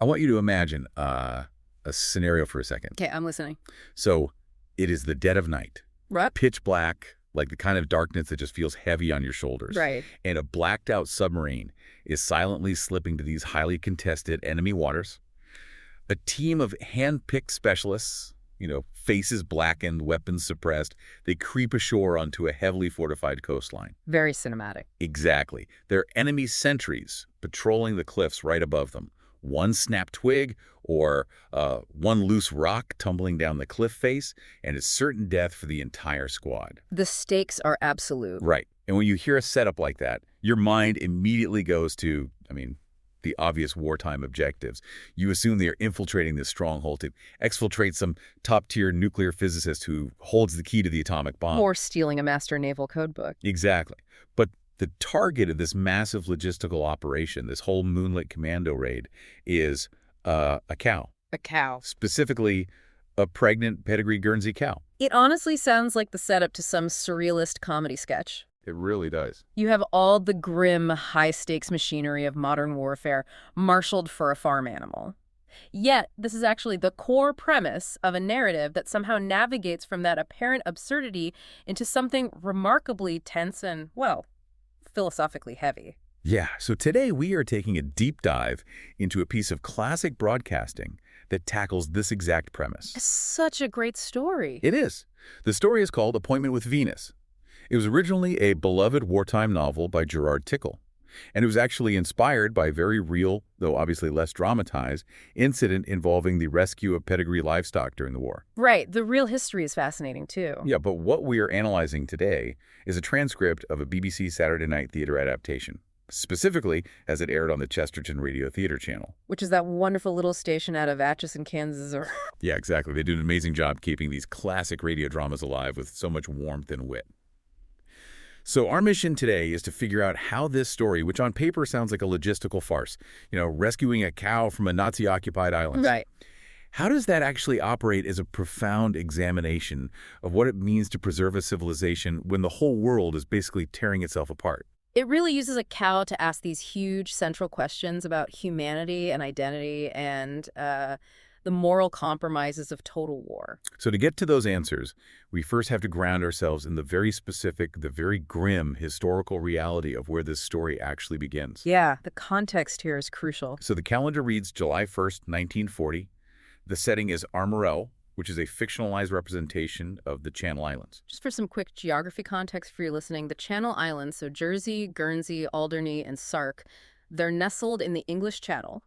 I want you to imagine a scenario for a second. Okay, I'm listening. So it is the dead of night. Right. Pitch black, like the kind of darkness that just feels heavy on your shoulders. Right. And a blacked-out submarine is silently slipping to these highly contested enemy waters. A team of hand-picked specialists, faces blackened, weapons suppressed, they creep ashore onto a heavily fortified coastline. Very cinematic. Exactly. They're enemy sentries patrolling the cliffs right above them. One snapped twig or one loose rock tumbling down the cliff face, and it's certain death for the entire squad. The stakes are absolute. Right. And when you hear a setup like that, your mind immediately goes to, the obvious wartime objectives. You assume they are infiltrating this stronghold to exfiltrate some top-tier nuclear physicist who holds the key to the atomic bomb. Or stealing a master naval codebook. Exactly. But the target of this massive logistical operation, this whole moonlit commando raid, is a cow. A cow. Specifically, a pregnant pedigree Guernsey cow. It honestly sounds like the setup to some surrealist comedy sketch. It really does. You have all the grim, high-stakes machinery of modern warfare marshaled for a farm animal. Yet, this is actually the core premise of a narrative that somehow navigates from that apparent absurdity into something remarkably tense and, well, philosophically heavy. Yeah, so today we are taking a deep dive into a piece of classic broadcasting that tackles this exact premise. It's such a great story. It is. The story is called Appointment with Venus. It was originally a beloved wartime novel by Jerrard Tickell, and it was actually inspired by a very real, though obviously less dramatized, incident involving the rescue of pedigree livestock during the war. Right. The real history is fascinating, too. Yeah, but what we are analyzing today is a transcript of a BBC Saturday Night Theatre adaptation, specifically as it aired on the Chesterton Radio Theatre channel. Which is that wonderful little station out of Atchison, Kansas. Yeah, exactly. They do an amazing job keeping these classic radio dramas alive with so much warmth and wit. So our mission today is to figure out how this story, which on paper sounds like a logistical farce, rescuing a cow from a Nazi-occupied island. Right. How does that actually operate as a profound examination of what it means to preserve a civilization when the whole world is basically tearing itself apart? It really uses a cow to ask these huge central questions about humanity and identity and the moral compromises of total war. So to get to those answers, we first have to ground ourselves in the very specific, the very grim historical reality of where this story actually begins. Yeah, the context here is crucial. So the calendar reads July 1st, 1940. The setting is Armorel, which is a fictionalized representation of the Channel Islands. Just for some quick geography context for you listening, the Channel Islands, so Jersey, Guernsey, Alderney, and Sark, they're nestled in the English Channel.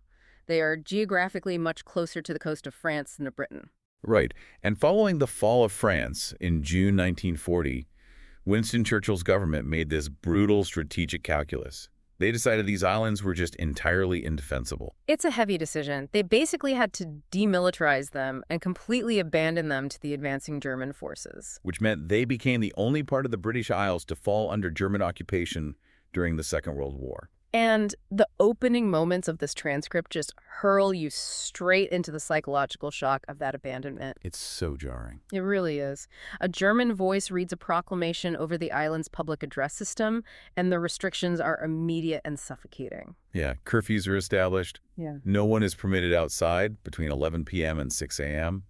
They are geographically much closer to the coast of France than to Britain. Right. And following the fall of France in June 1940, Winston Churchill's government made this brutal strategic calculus. They decided these islands were just entirely indefensible. It's a heavy decision. They basically had to demilitarize them and completely abandon them to the advancing German forces. Which meant they became the only part of the British Isles to fall under German occupation during the Second World War. And the opening moments of this transcript just hurl you straight into the psychological shock of that abandonment. It's so jarring. It really is. A German voice reads a proclamation over the island's public address system, and the restrictions are immediate and suffocating. Yeah, curfews are established. Yeah. No one is permitted outside between 11 p.m. and 6 a.m.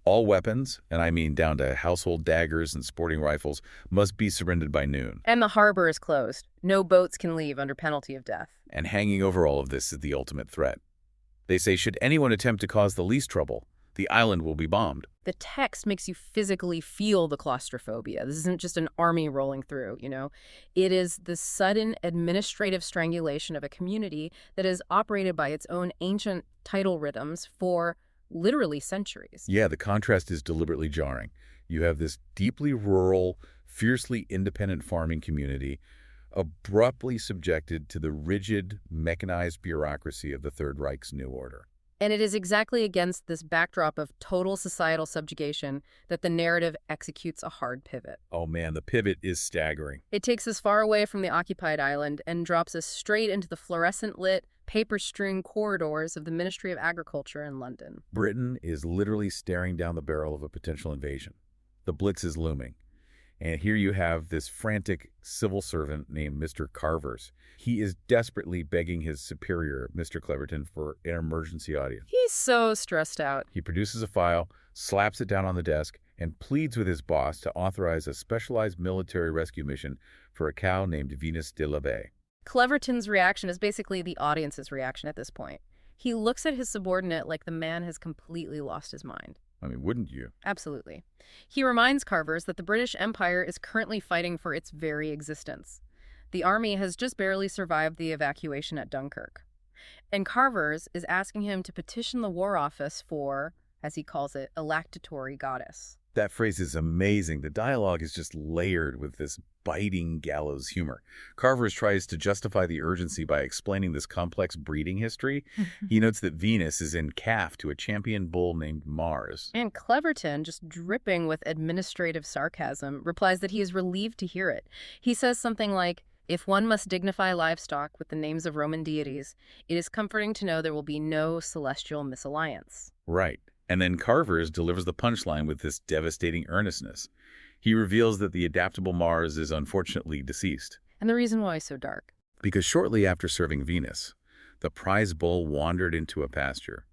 All weapons, and I mean down to household daggers and sporting rifles, must be surrendered by noon. And the harbor is closed. No boats can leave under penalty of death. And hanging over all of this is the ultimate threat. They say should anyone attempt to cause the least trouble, the island will be bombed. The text makes you physically feel the claustrophobia. This isn't just an army rolling through, It is the sudden administrative strangulation of a community that is operated by its own ancient title rhythms for literally centuries. Yeah, the contrast is deliberately jarring. You have this deeply rural, fiercely independent farming community abruptly subjected to the rigid, mechanized bureaucracy of the Third Reich's New Order. And it is exactly against this backdrop of total societal subjugation that the narrative executes a hard pivot. Oh man, the pivot is staggering. It takes us far away from the occupied island and drops us straight into the fluorescent-lit, paper-strewn corridors of the Ministry of Agriculture in London. Britain is literally staring down the barrel of a potential invasion. The Blitz is looming. And here you have this frantic civil servant named Mr. Carvers. He is desperately begging his superior, Mr. Cleverton, for an emergency audience. He's so stressed out. He produces a file, slaps it down on the desk, and pleads with his boss to authorize a specialized military rescue mission for a cow named Venus de la Bay. Cleverton's reaction is basically the audience's reaction at this point. He looks at his subordinate like the man has completely lost his mind. I mean, wouldn't you? Absolutely. He reminds Carvers that the British Empire is currently fighting for its very existence. The army has just barely survived the evacuation at Dunkirk. And Carvers is asking him to petition the War Office for, as he calls it, a lactatory goddess. That phrase is amazing. The dialogue is just layered with this biting gallows humor. Carvers tries to justify the urgency by explaining this complex breeding history. He notes that Venus is in calf to a champion bull named Mars. And Cleverton, just dripping with administrative sarcasm, replies that he is relieved to hear it. He says something like, "If one must dignify livestock with the names of Roman deities, it is comforting to know there will be no celestial misalliance." Right. And then Carvers delivers the punchline with this devastating earnestness. He reveals that the adaptable Mars is unfortunately deceased. And the reason why is so dark. Because shortly after serving Venus, the prize bull wandered into a pasture,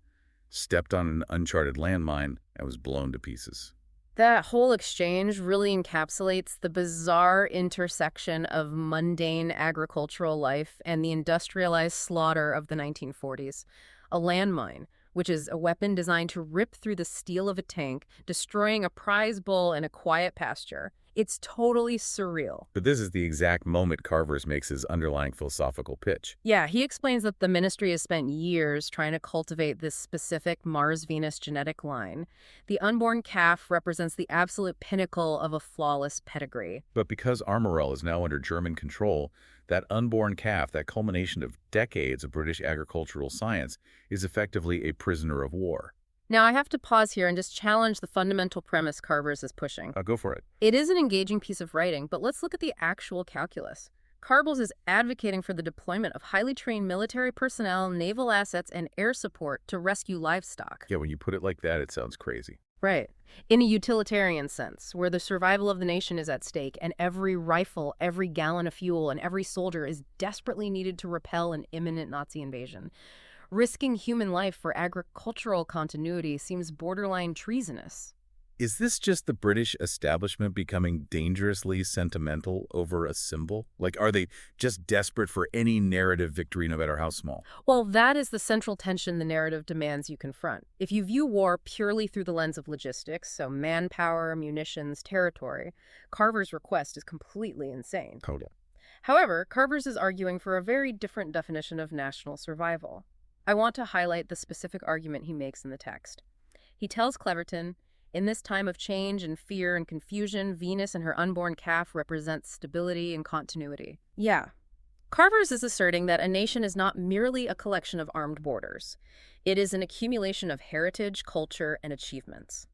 stepped on an uncharted landmine, and was blown to pieces. That whole exchange really encapsulates the bizarre intersection of mundane agricultural life and the industrialized slaughter of the 1940s. A landmine, which is a weapon designed to rip through the steel of a tank, destroying a prize bull in a quiet pasture. It's totally surreal. But this is the exact moment Carvers makes his underlying philosophical pitch. Yeah, he explains that the ministry has spent years trying to cultivate this specific Mars-Venus genetic line. The unborn calf represents the absolute pinnacle of a flawless pedigree. But because Armorel is now under German control, that unborn calf, that culmination of decades of British agricultural science, is effectively a prisoner of war. Now, I have to pause here and just challenge the fundamental premise Carvers is pushing. Go for it. It is an engaging piece of writing, but let's look at the actual calculus. Carvers is advocating for the deployment of highly trained military personnel, naval assets, and air support to rescue livestock. Yeah, when you put it like that, it sounds crazy. Right. In a utilitarian sense, where the survival of the nation is at stake, and every rifle, every gallon of fuel, and every soldier is desperately needed to repel an imminent Nazi invasion. Risking human life for agricultural continuity seems borderline treasonous. Is this just the British establishment becoming dangerously sentimental over a symbol? Like, are they just desperate for any narrative victory, no matter how small? Well, that is the central tension the narrative demands you confront. If you view war purely through the lens of logistics, so manpower, munitions, territory, Carver's request is completely insane. Totally. However, Carver's is arguing for a very different definition of national survival. I want to highlight the specific argument he makes in the text. He tells Cleverton, "In this time of change and fear and confusion, Venus and her unborn calf represent stability and continuity." Yeah. Carvers is asserting that a nation is not merely a collection of armed borders. It is an accumulation of heritage, culture, and achievements.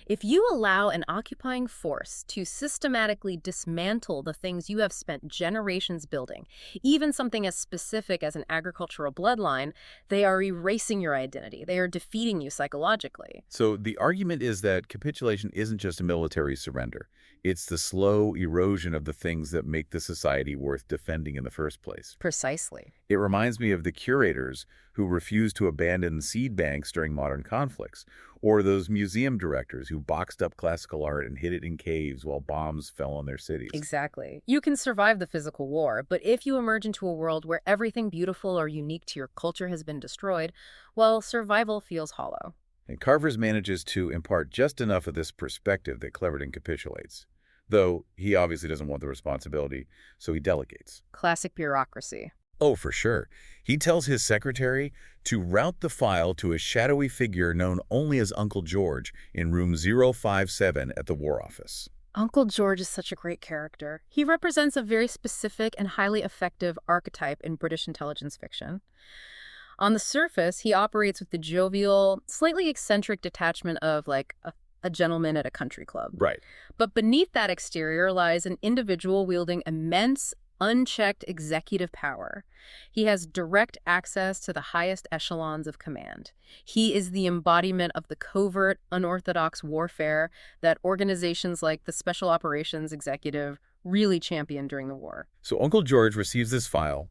If you allow an occupying force to systematically dismantle the things you have spent generations building, even something as specific as an agricultural bloodline, they are erasing your identity. They are defeating you psychologically. So the argument is that capitulation isn't just a military surrender. It's the slow erosion of the things that make the society worth defending in the first place. Precisely. It reminds me of the curators who refused to abandon seed banks during modern conflicts, or those museum directors who boxed up classical art and hid it in caves while bombs fell on their cities. Exactly. You can survive the physical war, but if you emerge into a world where everything beautiful or unique to your culture has been destroyed, well, survival feels hollow. And Carvers manages to impart just enough of this perspective that Cleverton capitulates. Though he obviously doesn't want the responsibility, so he delegates. Classic bureaucracy. Oh, for sure. He tells his secretary to route the file to a shadowy figure known only as Uncle George in room 057 at the War Office. Uncle George is such a great character. He represents a very specific and highly effective archetype in British intelligence fiction. On the surface, he operates with the jovial, slightly eccentric detachment of, like, a gentleman at a country club. Right. But beneath that exterior lies an individual wielding immense, unchecked executive power. He has direct access to the highest echelons of command. He is the embodiment of the covert, unorthodox warfare that organizations like the Special Operations Executive really championed during the war. So Uncle George receives this file,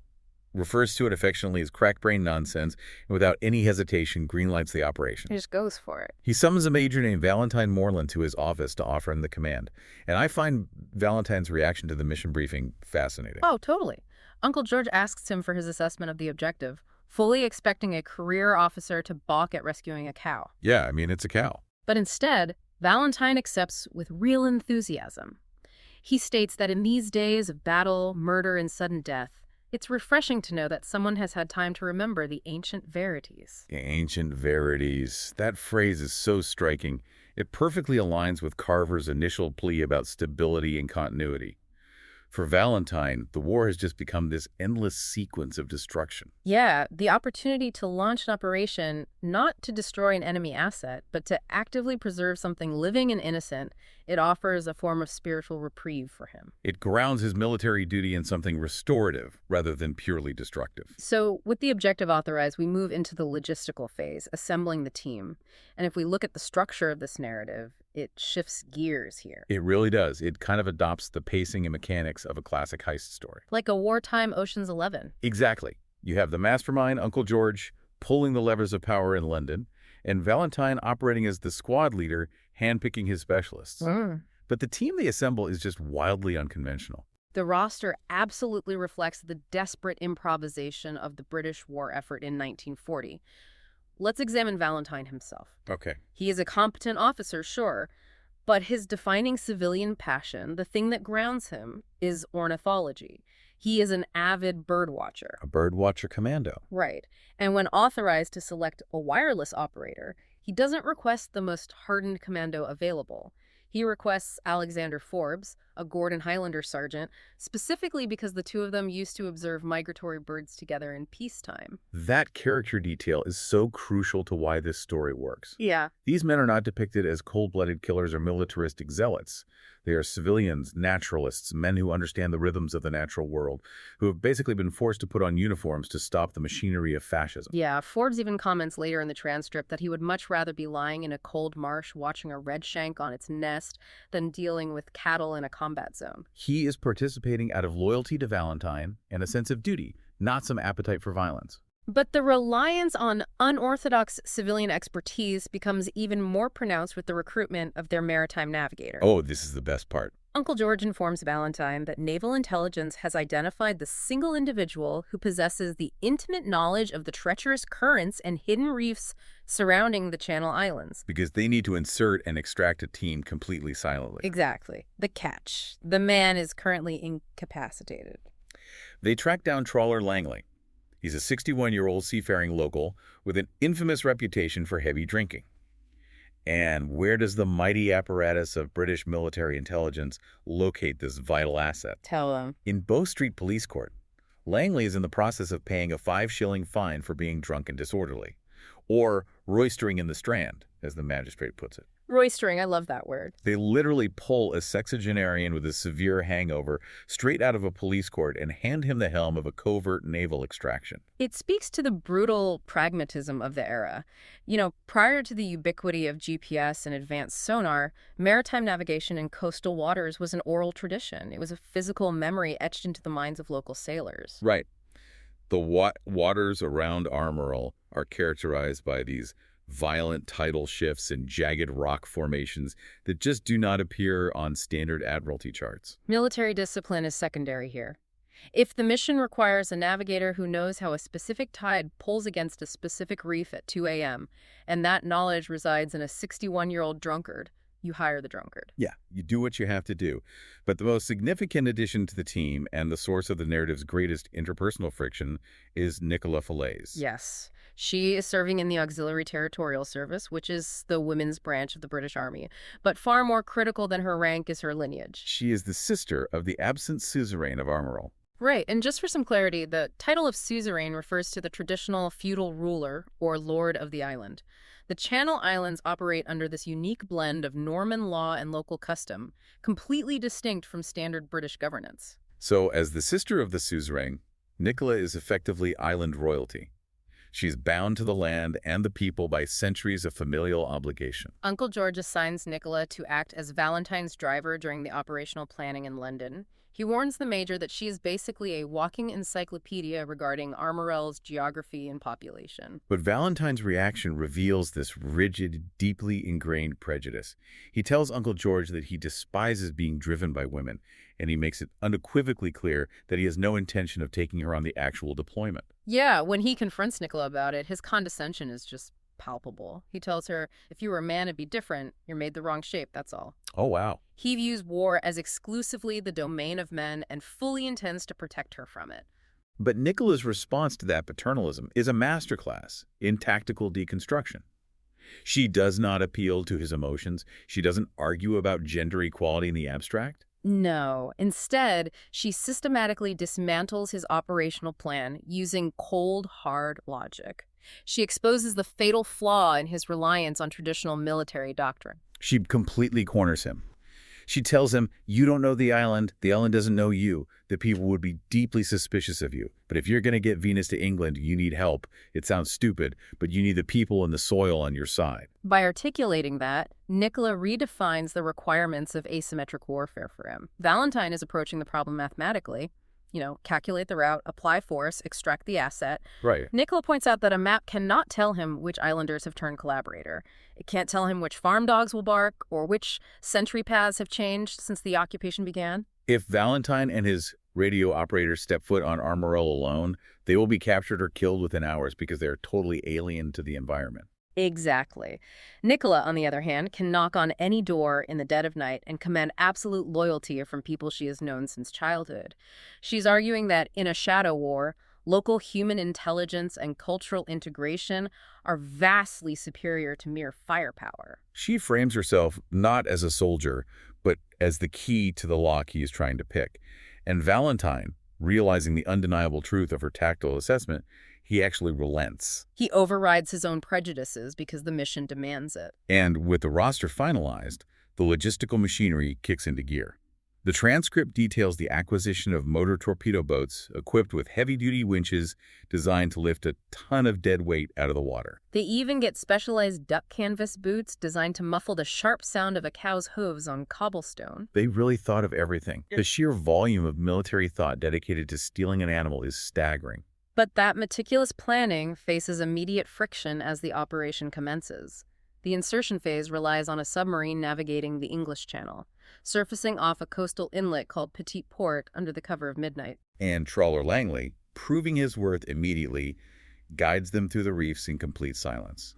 refers to it affectionately as crackbrain nonsense, and without any hesitation greenlights the operation. He just goes for it. He summons a major named Valentine Moreland to his office to offer him the command. And I find Valentine's reaction to the mission briefing fascinating. Oh, totally. Uncle George asks him for his assessment of the objective, fully expecting a career officer to balk at rescuing a cow. Yeah, I mean, it's a cow. But instead, Valentine accepts with real enthusiasm. He states that in these days of battle, murder, and sudden death, it's refreshing to know that someone has had time to remember the ancient verities. The ancient verities. That phrase is so striking. It perfectly aligns with Carver's initial plea about stability and continuity. For Valentine, the war has just become this endless sequence of destruction. Yeah, the opportunity to launch an operation not to destroy an enemy asset, but to actively preserve something living and innocent, it offers a form of spiritual reprieve for him. It grounds his military duty in something restorative rather than purely destructive. So, with the objective authorized, we move into the logistical phase, assembling the team. And if we look at the structure of this narrative, it shifts gears here. It really does. It kind of adopts the pacing and mechanics of a classic heist story. Like a wartime Ocean's 11. Exactly. You have the mastermind, Uncle George, pulling the levers of power in London, and Valentine operating as the squad leader, handpicking his specialists. But the team they assemble is just wildly unconventional. The roster absolutely reflects the desperate improvisation of the British war effort in 1940. Let's examine Valentine himself. Okay. He is a competent officer, sure, but his defining civilian passion, the thing that grounds him, is ornithology. He is an avid birdwatcher. A birdwatcher commando. Right. And when authorized to select a wireless operator, he doesn't request the most hardened commando available. He requests Alexander Forbes, a Gordon Highlander sergeant, specifically because the two of them used to observe migratory birds together in peacetime. That character detail is so crucial to why this story works. Yeah. These men are not depicted as cold-blooded killers or militaristic zealots. They are civilians, naturalists, men who understand the rhythms of the natural world, who have basically been forced to put on uniforms to stop the machinery of fascism. Yeah, Forbes even comments later in the transcript that he would much rather be lying in a cold marsh watching a redshank on its nest than dealing with cattle in a combat zone. He is participating out of loyalty to Valentine and a sense of duty, not some appetite for violence. But the reliance on unorthodox civilian expertise becomes even more pronounced with the recruitment of their maritime navigator. Oh, this is the best part. Uncle George informs Valentine that naval intelligence has identified the single individual who possesses the intimate knowledge of the treacherous currents and hidden reefs surrounding the Channel Islands. Because they need to insert and extract a team completely silently. Exactly. The catch. The man is currently incapacitated. They track down trawler Langley. He's a 61-year-old seafaring local with an infamous reputation for heavy drinking. And where does the mighty apparatus of British military intelligence locate this vital asset? Tell them. In Bow Street Police Court, Langley is in the process of paying a 5-shilling fine for being drunk and disorderly, or roistering in the Strand, as the magistrate puts it. Roistering, I love that word. They literally pull a sexagenarian with a severe hangover straight out of a police court and hand him the helm of a covert naval extraction. It speaks to the brutal pragmatism of the era. You know, prior to the ubiquity of GPS and advanced sonar, maritime navigation in coastal waters was an oral tradition. It was a physical memory etched into the minds of local sailors. Right. The waters around Armorel are characterized by these violent tidal shifts and jagged rock formations that just do not appear on standard admiralty charts. Military discipline is secondary here. If the mission requires a navigator who knows how a specific tide pulls against a specific reef at 2 a.m., and that knowledge resides in a 61-year-old drunkard, you hire the drunkard. Yeah, you do what you have to do. But the most significant addition to the team and the source of the narrative's greatest interpersonal friction is Nicola Falaise. Yes. She is serving in the Auxiliary Territorial Service, which is the women's branch of the British Army. But far more critical than her rank is her lineage. She is the sister of the absent suzerain of Armorel. Right, and just for some clarity, the title of suzerain refers to the traditional feudal ruler or lord of the island. The Channel Islands operate under this unique blend of Norman law and local custom, completely distinct from standard British governance. So, as the sister of the suzerain, Nicola is effectively island royalty. She's bound to the land and the people by centuries of familial obligation. Uncle George assigns Nicola to act as Valentine's driver during the operational planning in London. He warns the Major that she is basically a walking encyclopedia regarding Armorel's geography and population. But Valentine's reaction reveals this rigid, deeply ingrained prejudice. He tells Uncle George that he despises being driven by women, and he makes it unequivocally clear that he has no intention of taking her on the actual deployment. Yeah, when he confronts Nicola about it, his condescension is just palpable. He tells her, if you were a man, it'd be different. You're made the wrong shape, that's all. Oh, wow. He views war as exclusively the domain of men and fully intends to protect her from it. But Nicola's response to that paternalism is a masterclass in tactical deconstruction. She does not appeal to his emotions. She doesn't argue about gender equality in the abstract. No. Instead, she systematically dismantles his operational plan using cold, hard logic. She exposes the fatal flaw in his reliance on traditional military doctrine. She completely corners him. She tells him, you don't know the island doesn't know you. The people would be deeply suspicious of you. But if you're going to get Venus to England, you need help. It sounds stupid, but you need the people and the soil on your side. By articulating that, Nicola redefines the requirements of asymmetric warfare for him. Valentine is approaching the problem mathematically. Calculate the route, apply force, extract the asset. Right. Nicola points out that a map cannot tell him which islanders have turned collaborator. It can't tell him which farm dogs will bark or which sentry paths have changed since the occupation began. If Valentine and his radio operators step foot on Armorel alone, they will be captured or killed within hours because they are totally alien to the environment. Exactly. Nicola, on the other hand, can knock on any door in the dead of night and command absolute loyalty from people she has known since childhood. She's arguing that in a shadow war, local human intelligence and cultural integration are vastly superior to mere firepower. She frames herself not as a soldier, but as the key to the lock he is trying to pick. And Valentine, realizing the undeniable truth of her tactile assessment, he actually relents. He overrides his own prejudices because the mission demands it. And with the roster finalized, the logistical machinery kicks into gear. The transcript details the acquisition of motor torpedo boats equipped with heavy-duty winches designed to lift a ton of dead weight out of the water. They even get specialized duck canvas boots designed to muffle the sharp sound of a cow's hooves on cobblestone. They really thought of everything. The sheer volume of military thought dedicated to stealing an animal is staggering. But that meticulous planning faces immediate friction as the operation commences. The insertion phase relies on a submarine navigating the English Channel, surfacing off a coastal inlet called Petit Port under the cover of midnight. And trawler Langley, proving his worth immediately, guides them through the reefs in complete silence.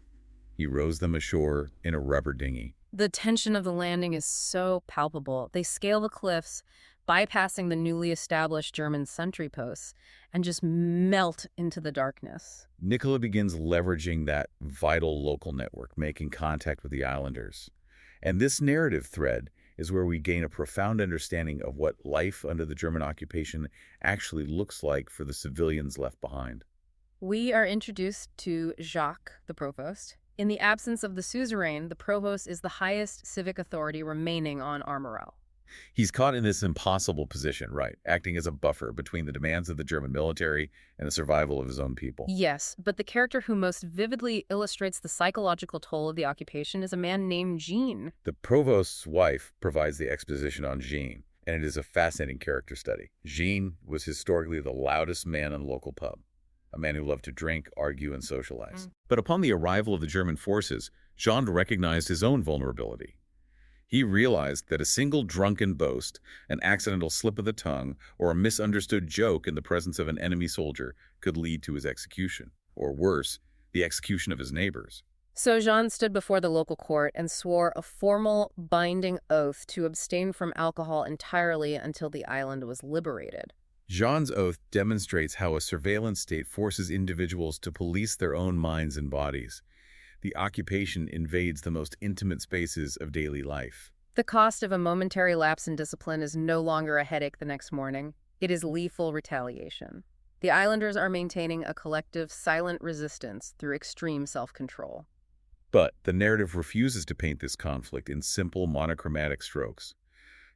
He rows them ashore in a rubber dinghy. The tension of the landing is so palpable. They scale the cliffs, bypassing the newly established German sentry posts, and just melt into the darkness. Nicola begins leveraging that vital local network, making contact with the islanders. And this narrative thread is where we gain a profound understanding of what life under the German occupation actually looks like for the civilians left behind. We are introduced to Jacques, the provost. In the absence of the suzerain, the provost is the highest civic authority remaining on Armorel. He's caught in this impossible position, right, acting as a buffer between the demands of the German military and the survival of his own people. Yes, but the character who most vividly illustrates the psychological toll of the occupation is a man named Jean. The provost's wife provides the exposition on Jean, and it is a fascinating character study. Jean was historically the loudest man in the local pub, a man who loved to drink, argue, and socialize. But upon the arrival of the German forces, Jean recognized his own vulnerability. He realized that a single drunken boast, an accidental slip of the tongue, or a misunderstood joke in the presence of an enemy soldier could lead to his execution, or worse, the execution of his neighbors. So Jean stood before the local court and swore a formal, binding oath to abstain from alcohol entirely until the island was liberated. Jean's oath demonstrates how a surveillance state forces individuals to police their own minds and bodies. The occupation invades the most intimate spaces of daily life. The cost of a momentary lapse in discipline is no longer a headache the next morning. It is lethal retaliation. The islanders are maintaining a collective, silent resistance through extreme self-control. But the narrative refuses to paint this conflict in simple, monochromatic strokes.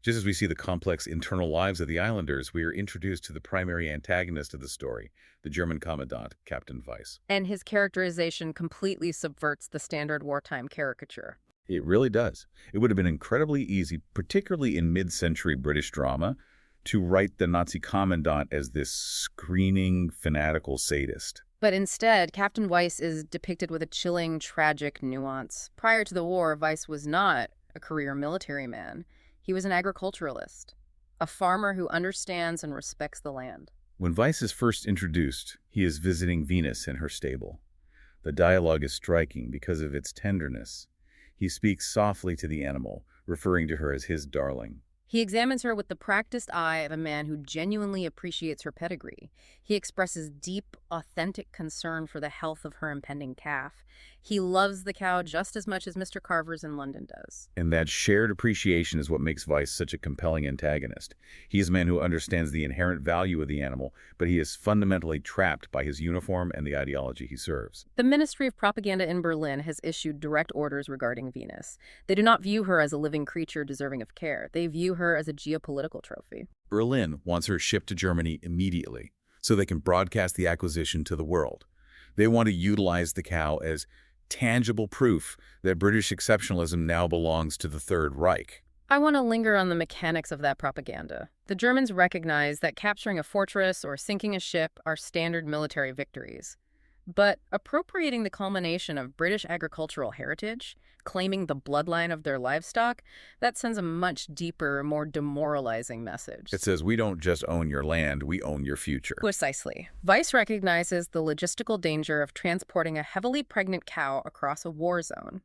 Just as we see the complex internal lives of the islanders, we are introduced to the primary antagonist of the story, the German commandant, Captain Weiss. And his characterization completely subverts the standard wartime caricature. It really does. It would have been incredibly easy, particularly in mid-century British drama, to write the Nazi commandant as this screaming, fanatical sadist. But instead, Captain Weiss is depicted with a chilling, tragic nuance. Prior to the war, Weiss was not a career military man. He was an agriculturalist, a farmer who understands and respects the land. When Weiss is first introduced, he is visiting Venus in her stable. The dialogue is striking because of its tenderness. He speaks softly to the animal, referring to her as his darling. He examines her with the practiced eye of a man who genuinely appreciates her pedigree. He expresses deep, authentic concern for the health of her impending calf. He loves the cow just as much as Mr. Carver's in London does. And that shared appreciation is what makes Weiss such a compelling antagonist. He is a man who understands the inherent value of the animal, but he is fundamentally trapped by his uniform and the ideology he serves. The Ministry of Propaganda in Berlin has issued direct orders regarding Venus. They do not view her as a living creature deserving of care. They view her as a geopolitical trophy. Berlin wants her shipped to Germany immediately so they can broadcast the acquisition to the world. They want to utilize the cow as tangible proof that British exceptionalism now belongs to the Third Reich. I want to linger on the mechanics of that propaganda. The Germans recognize that capturing a fortress or sinking a ship are standard military victories. But appropriating the culmination of British agricultural heritage, claiming the bloodline of their livestock, that sends a much deeper, more demoralizing message. It says, we don't just own your land, we own your future. Precisely. Weiss recognizes the logistical danger of transporting a heavily pregnant cow across a war zone.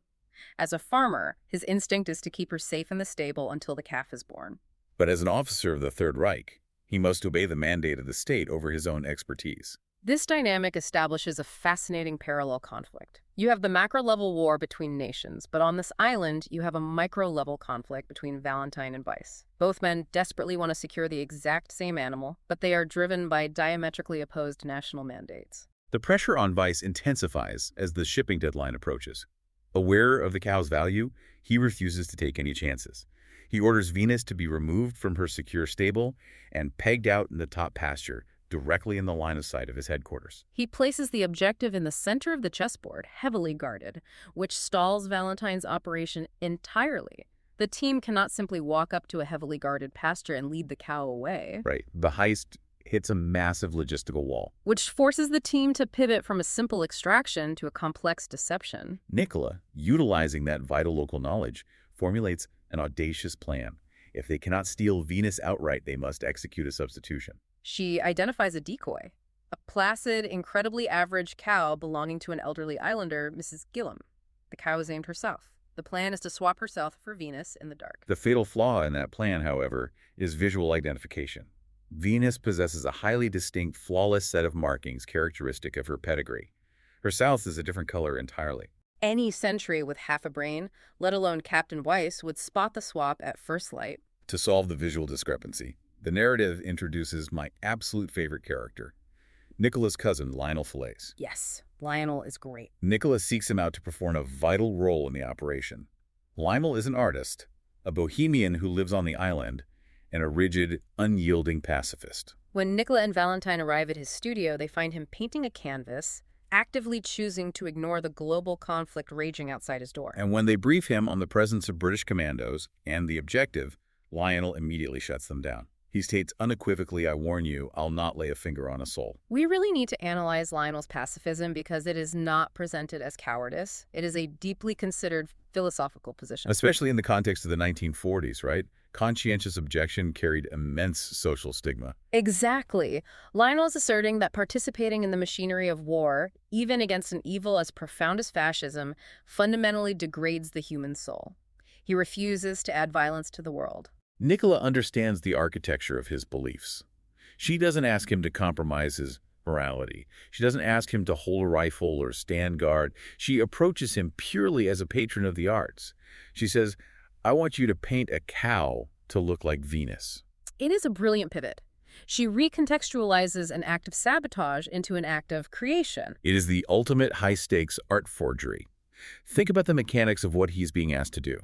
As a farmer, his instinct is to keep her safe in the stable until the calf is born. But as an officer of the Third Reich, he must obey the mandate of the state over his own expertise. This dynamic establishes a fascinating parallel conflict. You have the macro-level war between nations, but on this island, you have a micro-level conflict between Valentine and Weiss. Both men desperately want to secure the exact same animal, but they are driven by diametrically opposed national mandates. The pressure on Weiss intensifies as the shipping deadline approaches. Aware of the cow's value, he refuses to take any chances. He orders Venus to be removed from her secure stable and pegged out in the top pasture, directly in the line of sight of his headquarters. He places the objective in the center of the chessboard, heavily guarded, which stalls Valentine's operation entirely. The team cannot simply walk up to a heavily guarded pasture and lead the cow away. Right. The heist hits a massive logistical wall, which forces the team to pivot from a simple extraction to a complex deception. Nicola, utilizing that vital local knowledge, formulates an audacious plan. If they cannot steal Venus outright, they must execute a substitution. She identifies a decoy, a placid, incredibly average cow belonging to an elderly islander, Mrs. Gillam. The cow is named herself. The plan is to swap herself for Venus in the dark. The fatal flaw in that plan, however, is visual identification. Venus possesses a highly distinct, flawless set of markings characteristic of her pedigree. Her south is a different color entirely. Any sentry with half a brain, let alone Captain Weiss, would spot the swap at first light. To solve the visual discrepancy, the narrative introduces my absolute favorite character, Nicola's cousin, Lionel Falaise. Yes, Lionel is great. Nicola seeks him out to perform a vital role in the operation. Lionel is an artist, a bohemian who lives on the island, and a rigid, unyielding pacifist. When Nicola and Valentine arrive at his studio, they find him painting a canvas, actively choosing to ignore the global conflict raging outside his door. And when they brief him on the presence of British commandos and the objective, Lionel immediately shuts them down. He states unequivocally, "I warn you, I'll not lay a finger on a soul." We really need to analyze Lionel's pacifism because it is not presented as cowardice. It is a deeply considered philosophical position. Especially in the context of the 1940s, right? Conscientious objection carried immense social stigma. Exactly. Lionel is asserting that participating in the machinery of war, even against an evil as profound as fascism, fundamentally degrades the human soul. He refuses to add violence to the world. Nicola understands the architecture of his beliefs. She doesn't ask him to compromise his morality. She doesn't ask him to hold a rifle or stand guard. She approaches him purely as a patron of the arts. She says, "I want you to paint a cow to look like Venus." It is a brilliant pivot. She recontextualizes an act of sabotage into an act of creation. It is the ultimate high-stakes art forgery. Think about the mechanics of what he's being asked to do.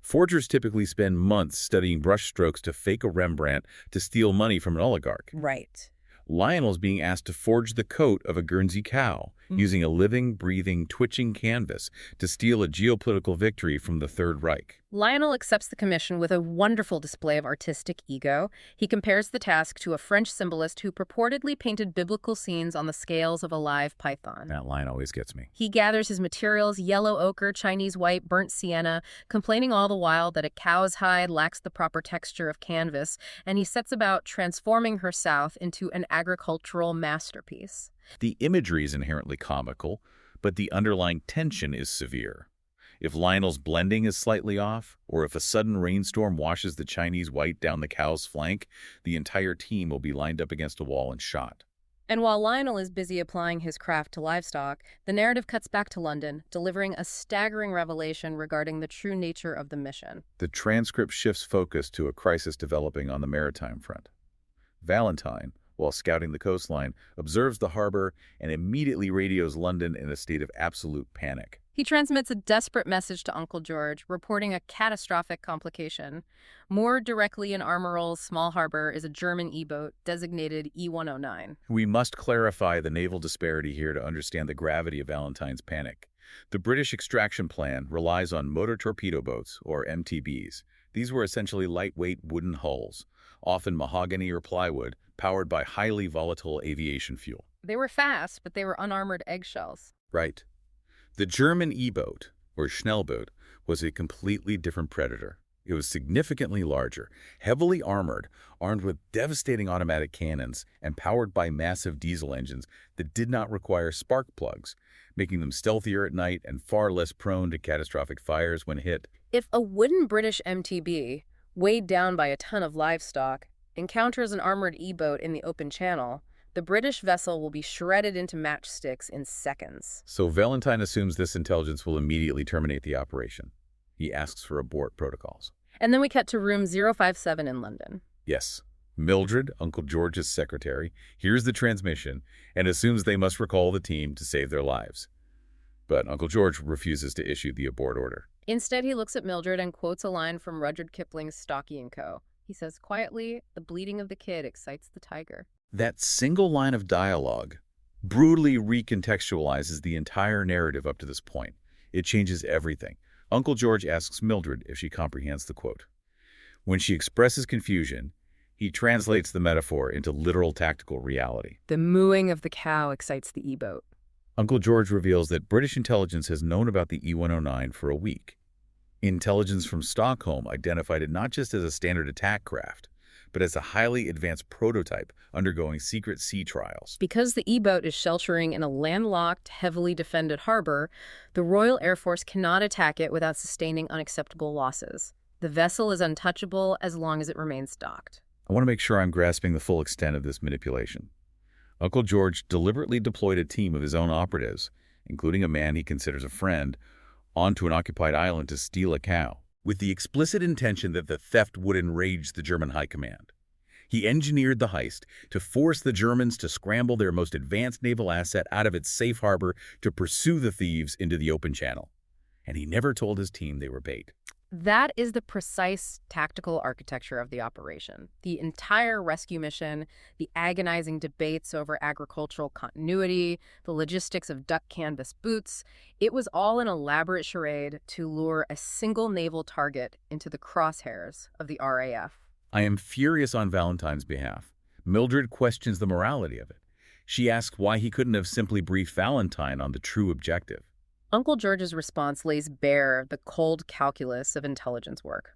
Forgers typically spend months studying brushstrokes to fake a Rembrandt to steal money from an oligarch. Right. Lionel's being asked to forge the coat of a Guernsey cow, using a living, breathing, twitching canvas to steal a geopolitical victory from the Third Reich. Lionel accepts the commission with a wonderful display of artistic ego. He compares the task to a French symbolist who purportedly painted biblical scenes on the scales of a live python. That line always gets me. He gathers his materials, yellow ochre, Chinese white, burnt sienna, complaining all the while that a cow's hide lacks the proper texture of canvas, and he sets about transforming her south into an agricultural masterpiece. The imagery is inherently comical, but the underlying tension is severe. If Lionel's blending is slightly off, or if a sudden rainstorm washes the Chinese white down the cow's flank, the entire team will be lined up against a wall and shot. And while Lionel is busy applying his craft to livestock, the narrative cuts back to London, delivering a staggering revelation regarding the true nature of the mission. The transcript shifts focus to a crisis developing on the maritime front. Valentine, while scouting the coastline, observes the harbor and immediately radios London in a state of absolute panic. He transmits a desperate message to Uncle George, reporting a catastrophic complication. Moored directly in Armoral's small harbor is a German E-boat designated E-109. We must clarify the naval disparity here to understand the gravity of Valentine's panic. The British extraction plan relies on motor torpedo boats, or MTBs. These were essentially lightweight wooden hulls, often mahogany or plywood, powered by highly volatile aviation fuel. They were fast, but they were unarmored eggshells. Right. The German E-boat, or Schnellboot, was a completely different predator. It was significantly larger, heavily armored, armed with devastating automatic cannons, and powered by massive diesel engines that did not require spark plugs, making them stealthier at night and far less prone to catastrophic fires when hit. If a wooden British MTB, weighed down by a ton of livestock, encounters an armored E-boat in the open channel, the British vessel will be shredded into matchsticks in seconds. So Valentine assumes this intelligence will immediately terminate the operation. He asks for abort protocols. And then we cut to room 057 in London. Yes. Mildred, Uncle George's secretary, hears the transmission and assumes they must recall the team to save their lives. But Uncle George refuses to issue the abort order. Instead, he looks at Mildred and quotes a line from Rudyard Kipling's Stocky & Co. He says quietly, "The bleating of the kid excites the tiger." That single line of dialogue brutally recontextualizes the entire narrative up to this point. It changes everything. Uncle George asks Mildred if she comprehends the quote. When she expresses confusion, he translates the metaphor into literal tactical reality. The mooing of the cow excites the E-boat. Uncle George reveals that British intelligence has known about the E-109 for a week. Intelligence from Stockholm identified it not just as a standard attack craft, but as a highly advanced prototype undergoing secret sea trials. Because the E-boat is sheltering in a landlocked, heavily defended harbor, the Royal Air Force cannot attack it without sustaining unacceptable losses. The vessel is untouchable as long as it remains docked. I want to make sure I'm grasping the full extent of this manipulation. Uncle George deliberately deployed a team of his own operatives, including a man he considers a friend, onto an occupied island to steal a cow, with the explicit intention that the theft would enrage the German high command. He engineered the heist to force the Germans to scramble their most advanced naval asset out of its safe harbor to pursue the thieves into the open channel. And he never told his team they were bait. That is the precise tactical architecture of the operation. The entire rescue mission, the agonizing debates over agricultural continuity, the logistics of duck canvas boots, it was all an elaborate charade to lure a single naval target into the crosshairs of the RAF. I am furious on Valentine's behalf. Mildred questions the morality of it. She asks why he couldn't have simply briefed Valentine on the true objective. Uncle George's response lays bare the cold calculus of intelligence work.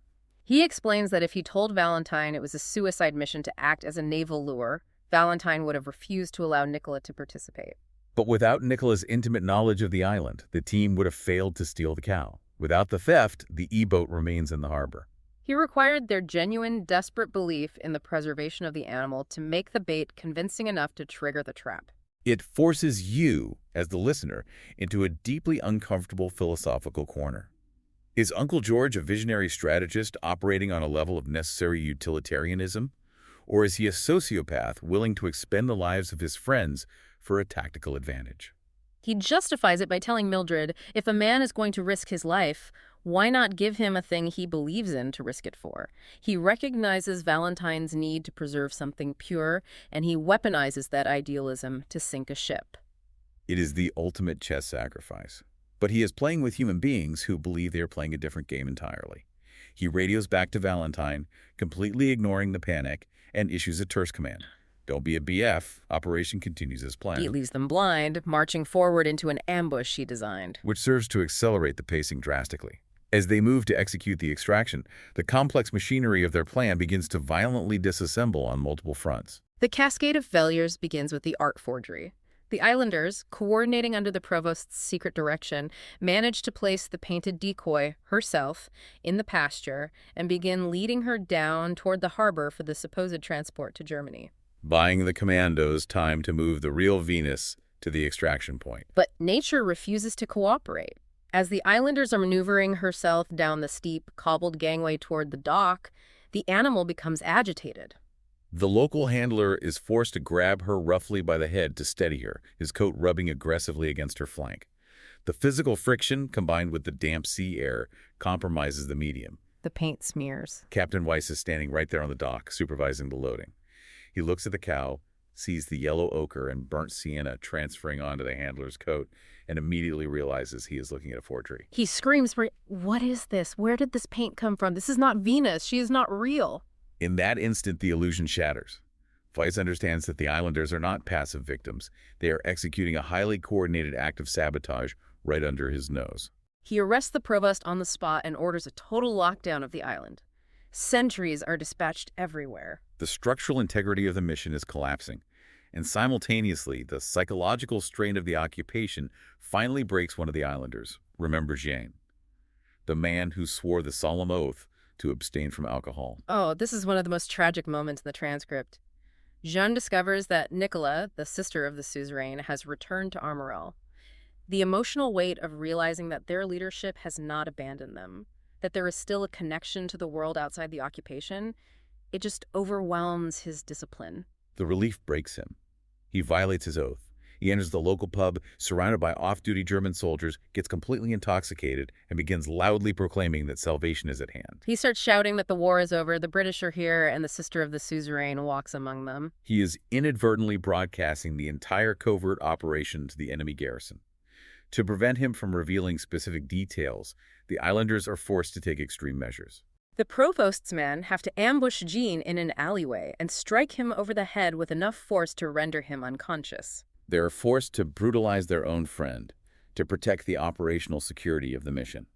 He explains that if he told Valentine it was a suicide mission to act as a naval lure, Valentine would have refused to allow Nicola to participate. But without Nicola's intimate knowledge of the island, the team would have failed to steal the cow. Without the theft, the E-boat remains in the harbor. He required their genuine, desperate belief in the preservation of the animal to make the bait convincing enough to trigger the trap. It forces you, as the listener, into a deeply uncomfortable philosophical corner. Is Uncle George a visionary strategist operating on a level of necessary utilitarianism? Or is he a sociopath willing to expend the lives of his friends for a tactical advantage? He justifies it by telling Mildred, if a man is going to risk his life, Why not give him a thing he believes in to risk it for? He recognizes Valentine's need to preserve something pure, and he weaponizes that idealism to sink a ship. It is the ultimate chess sacrifice. But he is playing with human beings who believe they are playing a different game entirely. He radios back to Valentine, completely ignoring the panic, and issues a terse command. Don't be a BF. Operation continues as planned. He leaves them blind, marching forward into an ambush he designed. Which serves to accelerate the pacing drastically. As they move to execute the extraction, the complex machinery of their plan begins to violently disassemble on multiple fronts. The cascade of failures begins with the art forgery. The islanders, coordinating under the provost's secret direction, manage to place the painted decoy, herself, in the pasture and begin leading her down toward the harbor for the supposed transport to Germany. Buying the commandos time to move the real Venus to the extraction point. But nature refuses to cooperate. As the islanders are maneuvering herself down the steep, cobbled gangway toward the dock, the animal becomes agitated. The local handler is forced to grab her roughly by the head to steady her, his coat rubbing aggressively against her flank. The physical friction, combined with the damp sea air, compromises the medium. The paint smears. Captain Weiss is standing right there on the dock, supervising the loading. He looks at the cow, sees the yellow ochre and burnt sienna transferring onto the handler's coat, and immediately realizes he is looking at a forgery. He screams for, "What is this? Where did this paint come from? This is not Venus. She is not real." In that instant, the illusion shatters. Weiss understands that the islanders are not passive victims. They are executing a highly coordinated act of sabotage right under his nose. He arrests the provost on the spot and orders a total lockdown of the island. Sentries are dispatched everywhere. The structural integrity of the mission is collapsing, and simultaneously, the psychological strain of the occupation finally breaks one of the islanders. Remember Jean, the man who swore the solemn oath to abstain from alcohol. Oh, this is one of the most tragic moments in the transcript. Jeanne discovers that Nicola, the sister of the suzerain, has returned to Armorel. The emotional weight of realizing that their leadership has not abandoned them, that there is still a connection to the world outside the occupation, it just overwhelms his discipline. The relief breaks him. He violates his oath. He enters the local pub, surrounded by off-duty German soldiers, gets completely intoxicated, and begins loudly proclaiming that salvation is at hand. He starts shouting that the war is over, the British are here, and the sister of the suzerain walks among them. He is inadvertently broadcasting the entire covert operation to the enemy garrison. To prevent him from revealing specific details, the islanders are forced to take extreme measures. The provost's men have to ambush Jean in an alleyway and strike him over the head with enough force to render him unconscious. They are forced to brutalize their own friend to protect the operational security of the mission.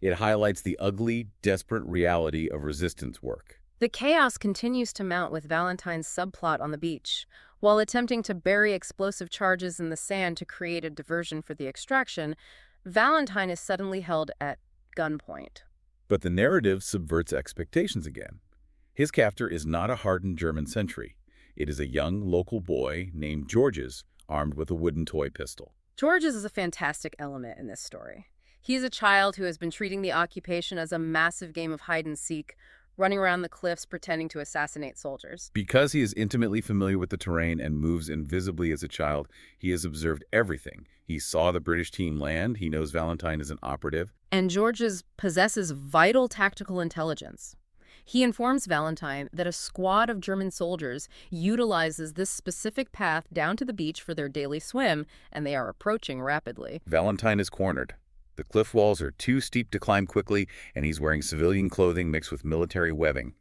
It highlights the ugly, desperate reality of resistance work. The chaos continues to mount with Valentine's subplot on the beach. While attempting to bury explosive charges in the sand to create a diversion for the extraction, Valentine is suddenly held at gunpoint. But the narrative subverts expectations again. His captor is not a hardened German sentry. It is a young local boy named Georges, armed with a wooden toy pistol. Georges is a fantastic element in this story. He is a child who has been treating the occupation as a massive game of hide-and-seek, running around the cliffs pretending to assassinate soldiers. Because he is intimately familiar with the terrain and moves invisibly as a child, he has observed everything. He saw the British team land. He knows Valentine is an operative. And Georges possesses vital tactical intelligence. He informs Valentine that a squad of German soldiers utilizes this specific path down to the beach for their daily swim, and they are approaching rapidly. Valentine is cornered. The cliff walls are too steep to climb quickly, and he's wearing civilian clothing mixed with military webbing.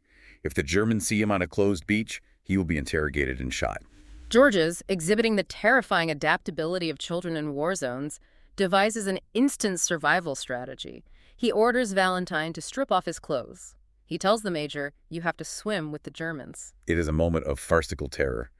If the Germans see him on a closed beach, he will be interrogated and shot. Georges, exhibiting the terrifying adaptability of children in war zones, devises an instant survival strategy. He orders Valentine to strip off his clothes. He tells the major, "You have to swim with the Germans." It is a moment of farcical terror.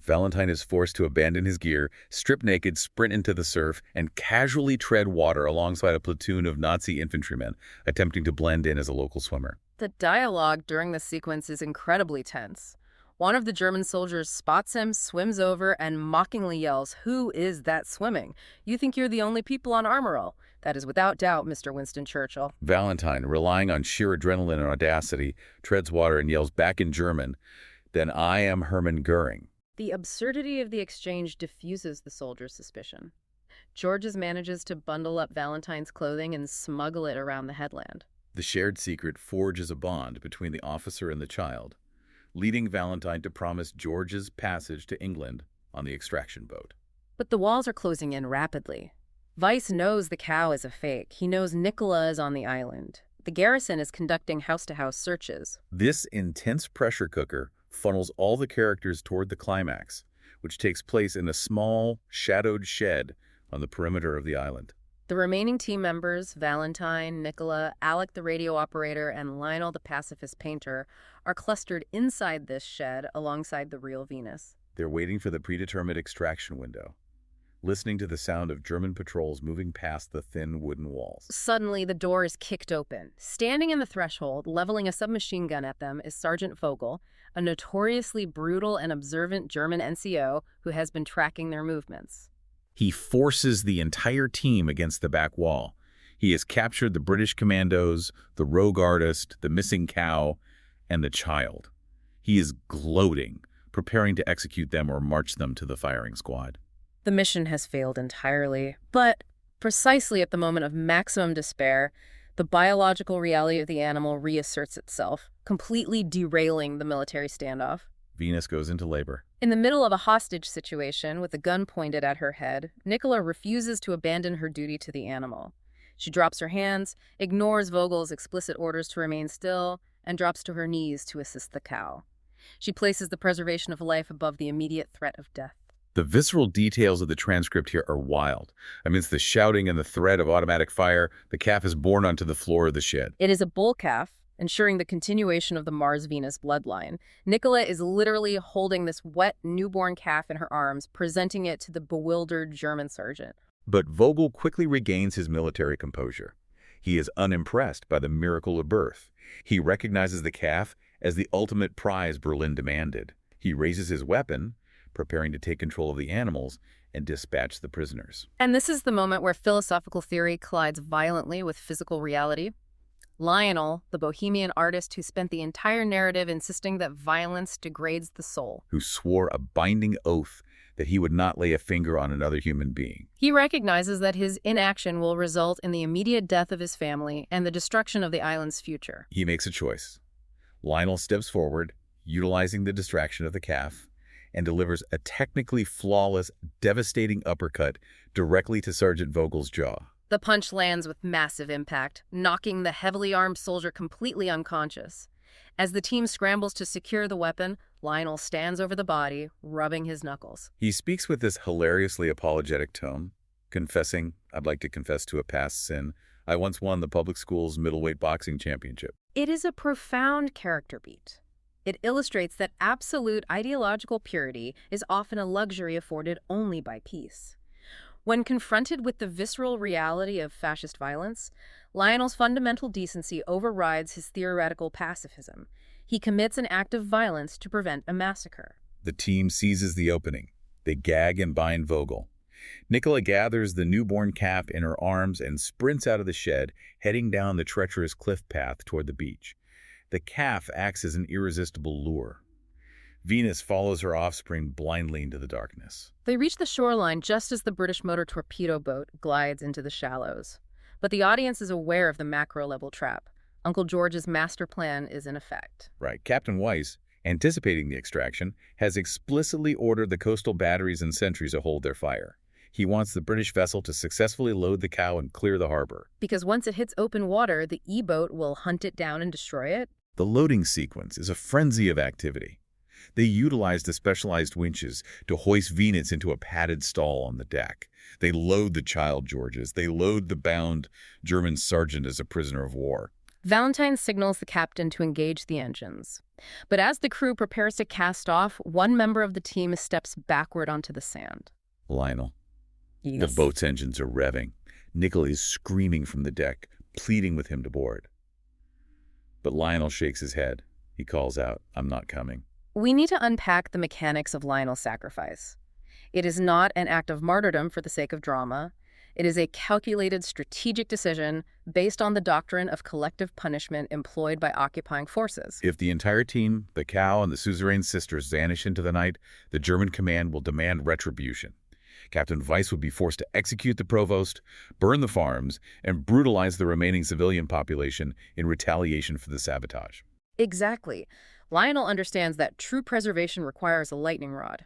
Valentine is forced to abandon his gear, strip naked, sprint into the surf, and casually tread water alongside a platoon of Nazi infantrymen, attempting to blend in as a local swimmer. The dialogue during the sequence is incredibly tense. One of the German soldiers spots him, swims over, and mockingly yells, "Who is that swimming? You think you're the only people on Armorel? That is without doubt Mr. Winston Churchill." Valentine, relying on sheer adrenaline and audacity, treads water and yells back in German, "Then I am Hermann Goering." The absurdity of the exchange diffuses the soldier's suspicion. Georges manages to bundle up Valentine's clothing and smuggle it around the headland. The shared secret forges a bond between the officer and the child, leading Valentine to promise George's passage to England on the extraction boat. But the walls are closing in rapidly. Weiss knows the cow is a fake. He knows Nicola is on the island. The garrison is conducting house-to-house searches. This intense pressure cooker funnels all the characters toward the climax, which takes place in a small, shadowed shed on the perimeter of the island. The remaining team members, Valentine, Nicola, Alec the radio operator, and Lionel the pacifist painter, are clustered inside this shed alongside the real Venus. They're waiting for the predetermined extraction window, listening to the sound of German patrols moving past the thin wooden walls. Suddenly, the door is kicked open. Standing in the threshold, leveling a submachine gun at them, is Sergeant Vogel, a notoriously brutal and observant German NCO who has been tracking their movements. He forces the entire team against the back wall. He has captured the British commandos, the rogue artist, the missing cow, and the child. He is gloating, preparing to execute them or march them to the firing squad. The mission has failed entirely, but precisely at the moment of maximum despair, the biological reality of the animal reasserts itself, completely derailing the military standoff. Venus goes into labor. In the middle of a hostage situation with a gun pointed at her head, Nicola refuses to abandon her duty to the animal. She drops her hands, ignores Vogel's explicit orders to remain still, and drops to her knees to assist the cow. She places the preservation of life above the immediate threat of death. The visceral details of the transcript here are wild. Amidst the shouting and the threat of automatic fire, the calf is borne onto the floor of the shed. It is a bull calf, ensuring the continuation of the Mars-Venus bloodline. Nicola is literally holding this wet, newborn calf in her arms, presenting it to the bewildered German sergeant. But Vogel quickly regains his military composure. He is unimpressed by the miracle of birth. He recognizes the calf as the ultimate prize Berlin demanded. He raises his weapon, preparing to take control of the animals and dispatch the prisoners. And this is the moment where philosophical theory collides violently with physical reality. Lionel, the bohemian artist who spent the entire narrative insisting that violence degrades the soul, who swore a binding oath that he would not lay a finger on another human being. He recognizes that his inaction will result in the immediate death of his family and the destruction of the island's future. He makes a choice. Lionel steps forward, utilizing the distraction of the calf, and delivers a technically flawless, devastating uppercut directly to Sergeant Vogel's jaw. The punch lands with massive impact, knocking the heavily armed soldier completely unconscious. As the team scrambles to secure the weapon, Lionel stands over the body, rubbing his knuckles. He speaks with this hilariously apologetic tone, confessing, "I'd like to confess to a past sin. I once won the public school's middleweight boxing championship." It is a profound character beat. It illustrates that absolute ideological purity is often a luxury afforded only by peace. When confronted with the visceral reality of fascist violence, Lionel's fundamental decency overrides his theoretical pacifism. He commits an act of violence to prevent a massacre. The team seizes the opening. They gag and bind Vogel. Nicola gathers the newborn calf in her arms and sprints out of the shed, heading down the treacherous cliff path toward the beach. The calf acts as an irresistible lure. Venus follows her offspring blindly into the darkness. They reach the shoreline just as the British motor torpedo boat glides into the shallows. But the audience is aware of the macro-level trap. Uncle George's master plan is in effect. Right. Captain Weiss, anticipating the extraction, has explicitly ordered the coastal batteries and sentries to hold their fire. He wants the British vessel to successfully load the cow and clear the harbor. Because once it hits open water, the E-boat will hunt it down and destroy it. The loading sequence is a frenzy of activity. They utilize the specialized winches to hoist Venus into a padded stall on the deck. They load the child Georges. They load the bound German sergeant as a prisoner of war. Valentine signals the captain to engage the engines. But as the crew prepares to cast off, one member of the team steps backward onto the sand. Lionel. Yes. The boat's engines are revving. Nicola is screaming from the deck, pleading with him to board. But Lionel shakes his head. He calls out, "I'm not coming." We need to unpack the mechanics of Lionel's sacrifice. It is not an act of martyrdom for the sake of drama. It is a calculated strategic decision based on the doctrine of collective punishment employed by occupying forces. If the entire team, the cow and the suzerain sisters vanish into the night, the German command will demand retribution. Captain Weiss would be forced to execute the provost, burn the farms, and brutalize the remaining civilian population in retaliation for the sabotage. Exactly. Lionel understands that true preservation requires a lightning rod.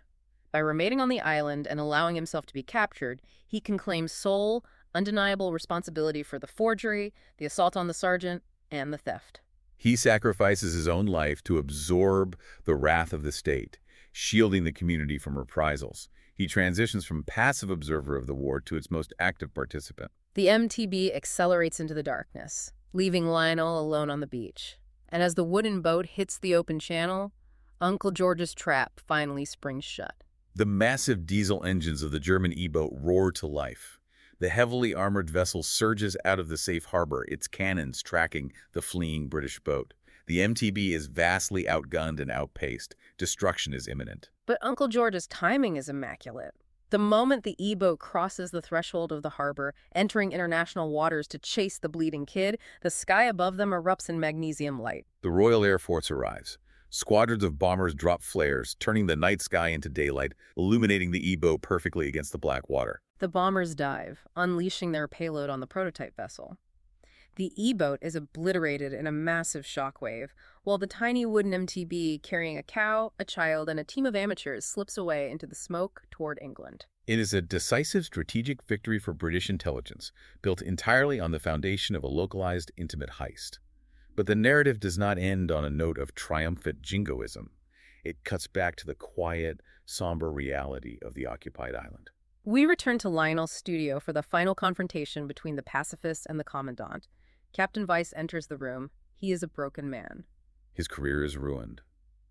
By remaining on the island and allowing himself to be captured, he can claim sole, undeniable responsibility for the forgery, the assault on the sergeant, and the theft. He sacrifices his own life to absorb the wrath of the state, shielding the community from reprisals. He transitions from passive observer of the war to its most active participant. The MTB accelerates into the darkness, leaving Lionel alone on the beach. And as the wooden boat hits the open channel, Uncle George's trap finally springs shut. The massive diesel engines of the German E-boat roar to life. The heavily armored vessel surges out of the safe harbor, its cannons tracking the fleeing British boat. The MTB is vastly outgunned and outpaced. Destruction is imminent. But Uncle George's timing is immaculate. The moment the E-boat crosses the threshold of the harbor, entering international waters to chase the bleeding kid, the sky above them erupts in magnesium light. The Royal Air Force arrives. Squadrons of bombers drop flares, turning the night sky into daylight, illuminating the E-boat perfectly against the black water. The bombers dive, unleashing their payload on the prototype vessel. The E-boat is obliterated in a massive shockwave, while the tiny wooden MTB carrying a cow, a child, and a team of amateurs slips away into the smoke toward England. It is a decisive strategic victory for British intelligence, built entirely on the foundation of a localized, intimate heist. But the narrative does not end on a note of triumphant jingoism. It cuts back to the quiet, somber reality of the occupied island. We return to Lionel's studio for the final confrontation between the pacifist and the commandant. Captain Weiss enters the room. He is a broken man. His career is ruined.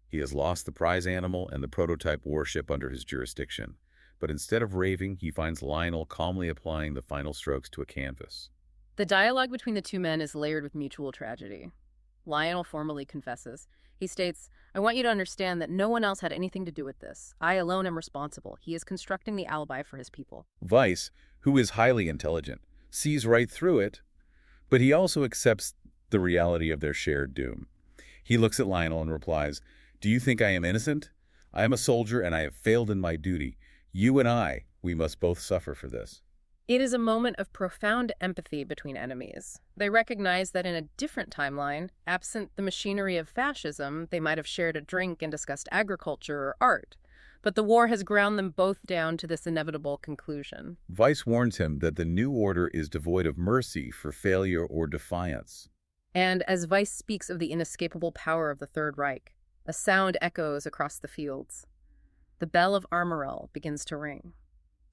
He has lost the prize animal and the prototype warship under his jurisdiction. But instead of raving, he finds Lionel calmly applying the final strokes to a canvas. The dialogue between the two men is layered with mutual tragedy. Lionel formally confesses. He states, "I want you to understand that no one else had anything to do with this. I alone am responsible. He is constructing the alibi for his people." Weiss, who is highly intelligent, sees right through it, but he also accepts the reality of their shared doom. He looks at Lionel and replies, "Do you think I am innocent? I am a soldier and I have failed in my duty. You and I, we must both suffer for this." It is a moment of profound empathy between enemies. They recognize that in a different timeline, absent the machinery of fascism, they might have shared a drink and discussed agriculture or art. But the war has ground them both down to this inevitable conclusion. Weiss warns him that the new order is devoid of mercy for failure or defiance. And as Weiss speaks of the inescapable power of the Third Reich, a sound echoes across the fields. The bell of Armorel begins to ring.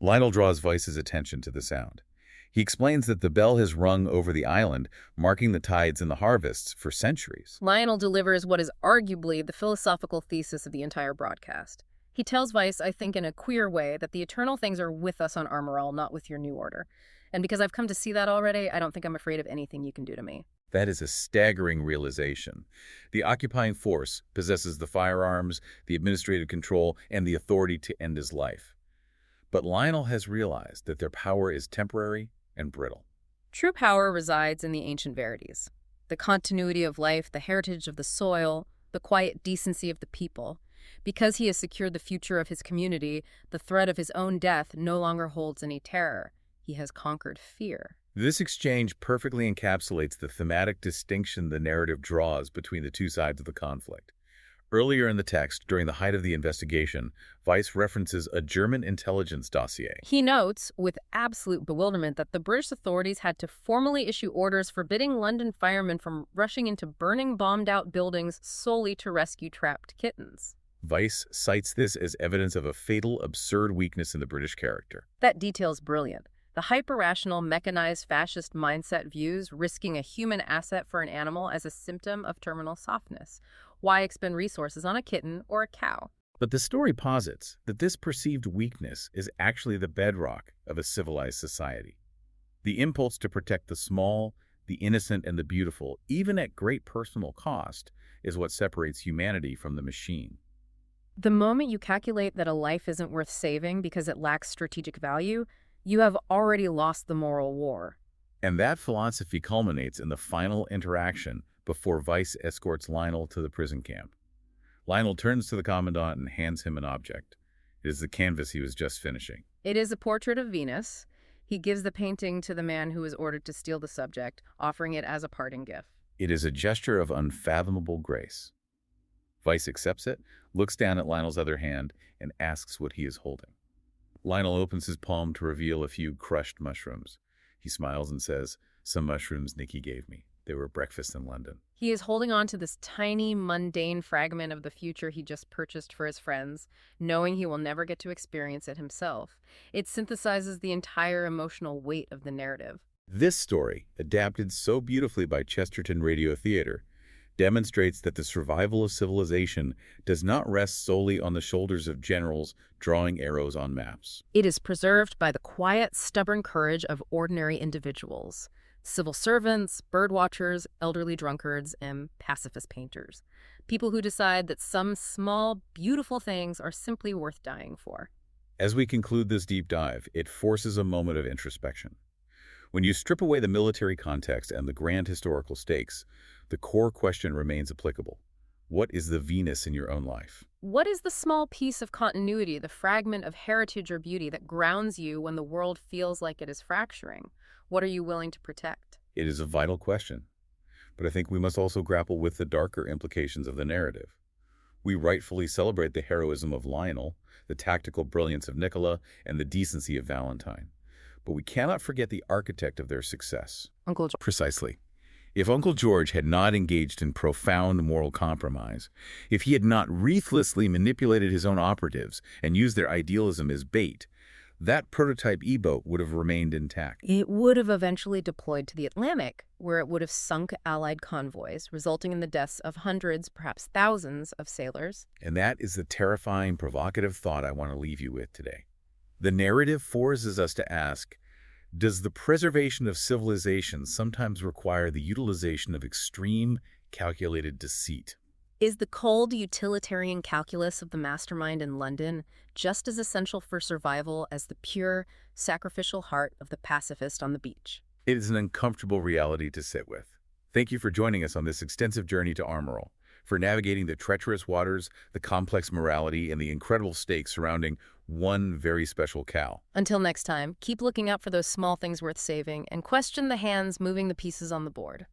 Lionel draws Weiss's attention to the sound. He explains that the bell has rung over the island, marking the tides and the harvests for centuries. Lionel delivers what is arguably the philosophical thesis of the entire broadcast. He tells Weiss, I think in a queer way, that the eternal things are with us on Armorel, not with your new order. And because I've come to see that already, I don't think I'm afraid of anything you can do to me. That is a staggering realization. The occupying force possesses the firearms, the administrative control, and the authority to end his life. But Lionel has realized that their power is temporary and brittle. True power resides in the ancient verities. The continuity of life, the heritage of the soil, the quiet decency of the people. Because he has secured the future of his community, the threat of his own death no longer holds any terror. He has conquered fear. This exchange perfectly encapsulates the thematic distinction the narrative draws between the two sides of the conflict. Earlier in the text, during the height of the investigation, Weiss references a German intelligence dossier. He notes, with absolute bewilderment, that the British authorities had to formally issue orders forbidding London firemen from rushing into burning, bombed-out buildings solely to rescue trapped kittens. Weiss cites this as evidence of a fatal, absurd weakness in the British character. That detail's brilliant. The hyper-rational, mechanized fascist mindset views risking a human asset for an animal as a symptom of terminal softness. Why expend resources on a kitten or a cow? But the story posits that this perceived weakness is actually the bedrock of a civilized society. The impulse to protect the small, the innocent, and the beautiful, even at great personal cost, is what separates humanity from the machine. The moment you calculate that a life isn't worth saving because it lacks strategic value, you have already lost the moral war. And that philosophy culminates in the final interaction before Weiss escorts Lionel to the prison camp. Lionel turns to the commandant and hands him an object. It is the canvas he was just finishing. It is a portrait of Venus. He gives the painting to the man who is ordered to steal the subject, offering it as a parting gift. It is a gesture of unfathomable grace. Weiss accepts it, looks down at Lionel's other hand, and asks what he is holding. Lionel opens his palm to reveal a few crushed mushrooms. He smiles and says, "Some mushrooms Nicky gave me. They were breakfast in London." He is holding on to this tiny, mundane fragment of the future he just purchased for his friends, knowing he will never get to experience it himself. It synthesizes the entire emotional weight of the narrative. This story, adapted so beautifully by Chesterton Radio Theatre, demonstrates that the survival of civilization does not rest solely on the shoulders of generals drawing arrows on maps. It is preserved by the quiet, stubborn courage of ordinary individuals. Civil servants, birdwatchers, elderly drunkards, and pacifist painters. People who decide that some small, beautiful things are simply worth dying for. As we conclude this deep dive, it forces a moment of introspection. When you strip away the military context and the grand historical stakes, the core question remains applicable. What is the Venus in your own life? What is the small piece of continuity, the fragment of heritage or beauty that grounds you when the world feels like it is fracturing? What are you willing to protect? It is a vital question, but I think we must also grapple with the darker implications of the narrative. We rightfully celebrate the heroism of Lionel, the tactical brilliance of Nicola, and the decency of Valentine. But we cannot forget the architect of their success. Uncle George. Precisely. If Uncle George had not engaged in profound moral compromise, if he had not ruthlessly manipulated his own operatives and used their idealism as bait, that prototype E-boat would have remained intact. It would have eventually deployed to the Atlantic, where it would have sunk Allied convoys, resulting in the deaths of hundreds, perhaps thousands, of sailors. And that is the terrifying, provocative thought I want to leave you with today. The narrative forces us to ask, does the preservation of civilization sometimes require the utilization of extreme, calculated deceit? Is the cold, utilitarian calculus of the mastermind in London just as essential for survival as the pure, sacrificial heart of the pacifist on the beach? It is an uncomfortable reality to sit with. Thank you for joining us on this extensive journey to Armorel, for navigating the treacherous waters, the complex morality, and the incredible stakes surrounding one very special cow. Until next time, keep looking out for those small things worth saving and question the hands moving the pieces on the board.